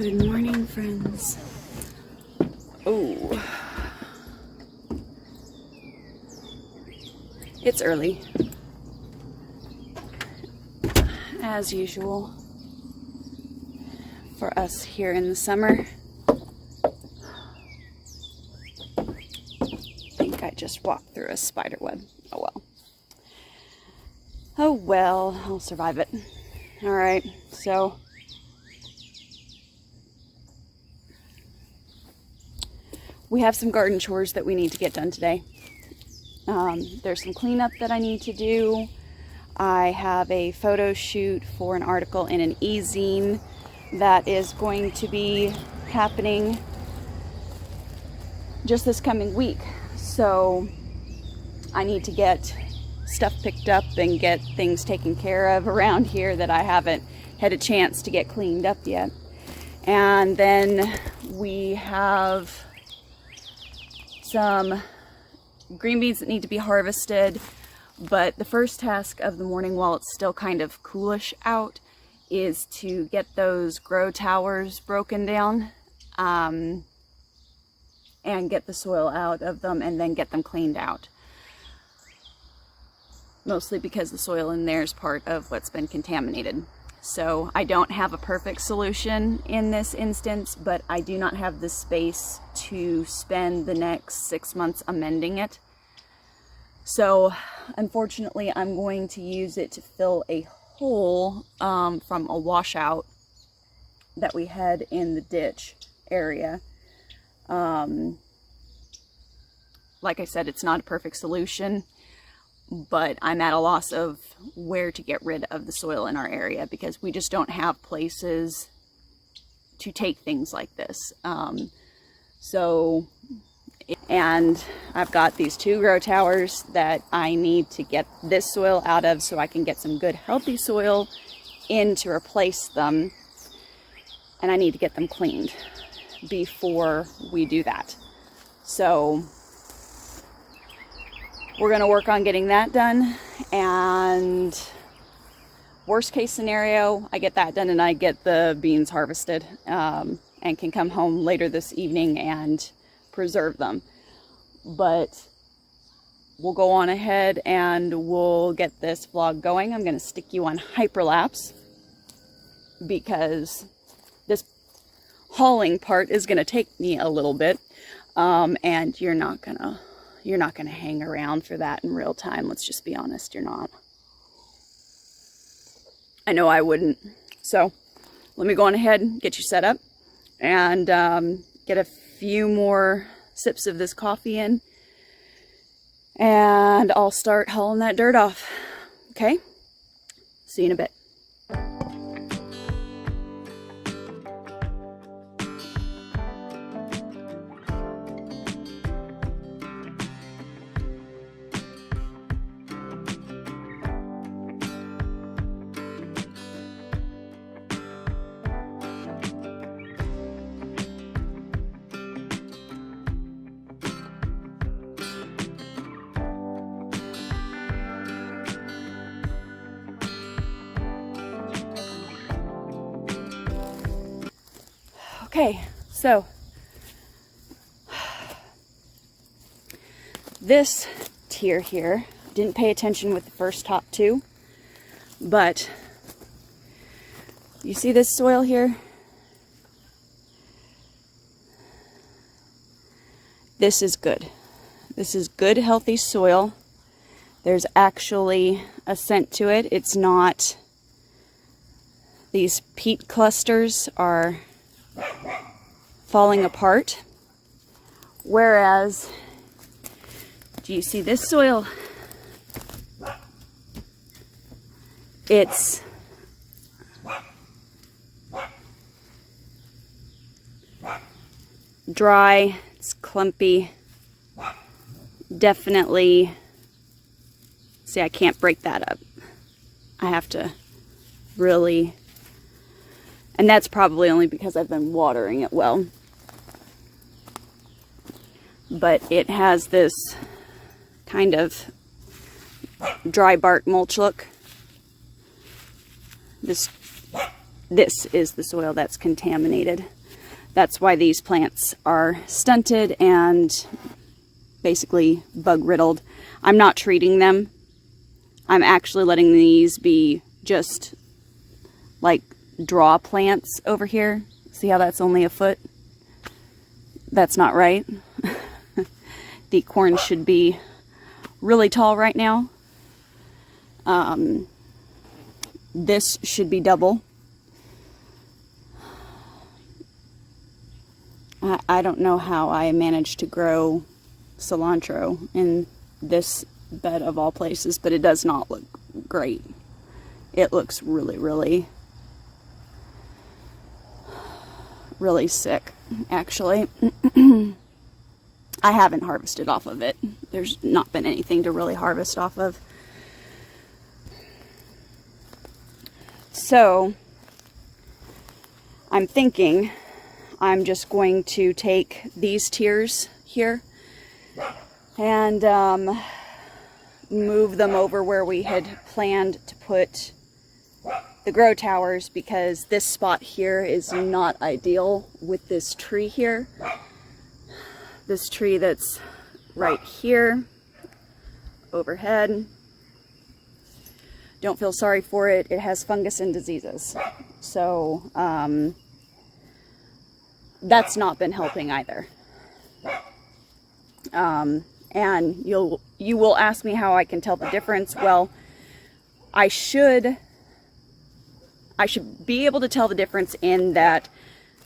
Good morning, friends. Oh, it's early, as usual for us here in the summer. I think I just walked through a spider web. Oh well. Oh well, I'll survive it. All right, so we have some garden chores that we need to get done today. There's some cleanup that I need to do. I have a photo shoot for an article in an e-zine that is going to be happening just this coming week. So I need to get stuff picked up and get things taken care of around here that I haven't had a chance to get cleaned up yet. And then we have some green beans that need to be harvested, but the first task of the morning, while it's still kind of coolish out, is to get those grow towers broken down and get the soil out of them and then get them cleaned out. Mostly because the soil in there is part of what's been contaminated. So I don't have a perfect solution in this instance, but I do not have the space to spend the next 6 months amending it. So unfortunately, I'm going to use it to fill a hole from a washout that we had in the ditch area. Like I said, it's not a perfect solution, but I'm at a loss of where to get rid of the soil in our area because we just don't have places to take things like this. And I've got these 2 grow towers that I need to get this soil out of so I can get some good healthy soil in to replace them. And I need to get them cleaned before we do that. So we're going to work on getting that done, and worst case scenario, I get that done and I get the beans harvested and can come home later this evening and preserve them. But we'll go on ahead and we'll get this vlog going. I'm going to stick you on hyperlapse because this hauling part is going to take me a little bit, and you're not going to hang around for that in real time. Let's just be honest, you're not. I know I wouldn't. So let me go on ahead and get you set up and get a few more sips of this coffee in, and I'll start hauling that dirt off. Okay? See you in a bit. Okay, so this tier here, didn't pay attention with the first top 2, but you see this soil here? This is good. This is good, healthy soil. There's actually a scent to it. It's not, these peat clusters are falling apart, whereas, do you see this soil? It's dry, it's clumpy, definitely, see, I can't break that up. I have to really, and that's probably only because I've been watering it well. But it has this kind of dry bark mulch look. This this is the soil that's contaminated. That's why these plants are stunted and basically bug riddled. I'm not treating them. I'm actually letting these be just like draw plants over here. See how that's only a foot? That's not right. The corn should be really tall right now. This should be double. I don't know how I managed to grow cilantro in this bed of all places, but it does not look great. It looks really, really, really sick, actually. I haven't harvested off of it. There's not been anything to really harvest off of. So, I'm thinking I'm just going to take these tiers here and move them over where we had planned to put the grow towers, because this spot here is not ideal with this tree here. This tree that's right here overhead. Don't feel sorry for it. It has fungus and diseases. So, that's not been helping either. And you will ask me how I can tell the difference. Well, I should be able to tell the difference in that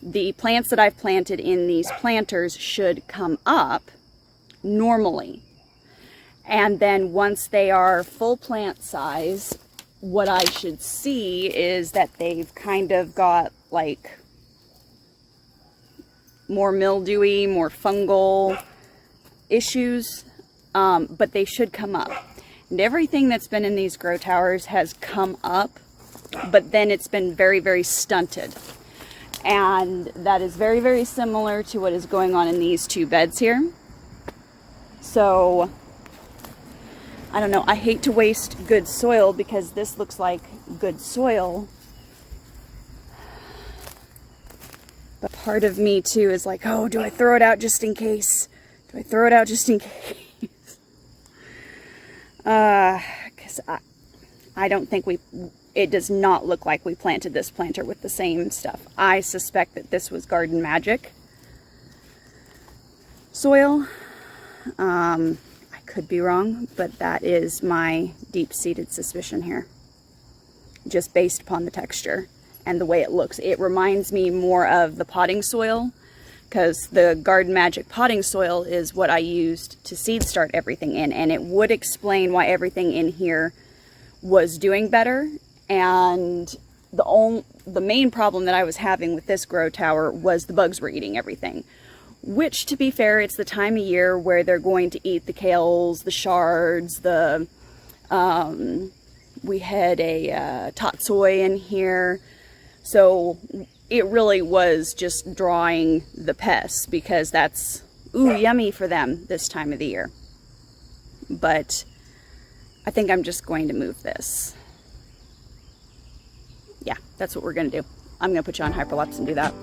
the plants that I've planted in these planters should come up normally. And then once they are full plant size, what I should see is that they've kind of got like more mildewy, more fungal issues, but they should come up. And everything that's been in these grow towers has come up, but then it's been very, very stunted. And that is very, very similar to what is going on in these two beds here. So, I don't know, I hate to waste good soil because this looks like good soil. But part of me too is like, oh, do I throw it out just in case? Do I throw it out just in case? Because I don't think it does not look like we planted this planter with the same stuff. I suspect that this was Garden Magic soil. I could be wrong, but that is my deep-seated suspicion here, just based upon the texture and the way it looks. It reminds me more of the potting soil, because the Garden Magic potting soil is what I used to seed start everything in, and it would explain why everything in here was doing better. And the main problem that I was having with this grow tower was the bugs were eating everything. Which, to be fair, it's the time of year where they're going to eat the kales, the shards, we had a tatsoi in here. So it really was just drawing the pests, because that's, ooh, yummy for them this time of the year. But I think I'm just going to move this. Yeah, that's what we're going to do. I'm going to put you on hyperlapse and do that.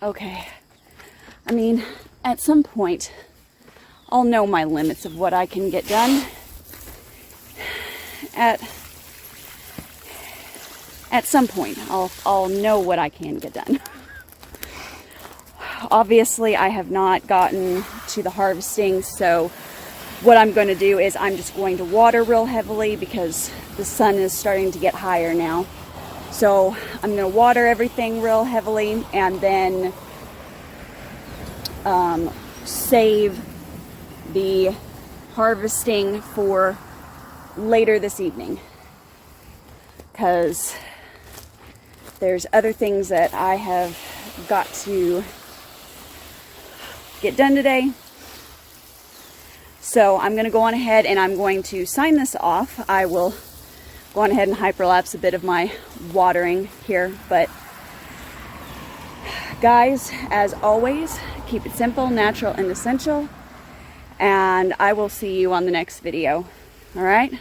Okay. I mean, at some point, I'll know my limits of what I can get done. At some point, I'll know what I can get done. Obviously, I have not gotten to the harvesting, so what I'm going to do is I'm just going to water real heavily because the sun is starting to get higher now. So I'm going to water everything real heavily and then save the harvesting for later this evening, because there's other things that I have got to get done today. So I'm going to go on ahead and I'm going to sign this off. I will go on ahead and hyperlapse a bit of my watering here, but guys, as always, keep it simple, natural, and essential, and I will see you on the next video. All right?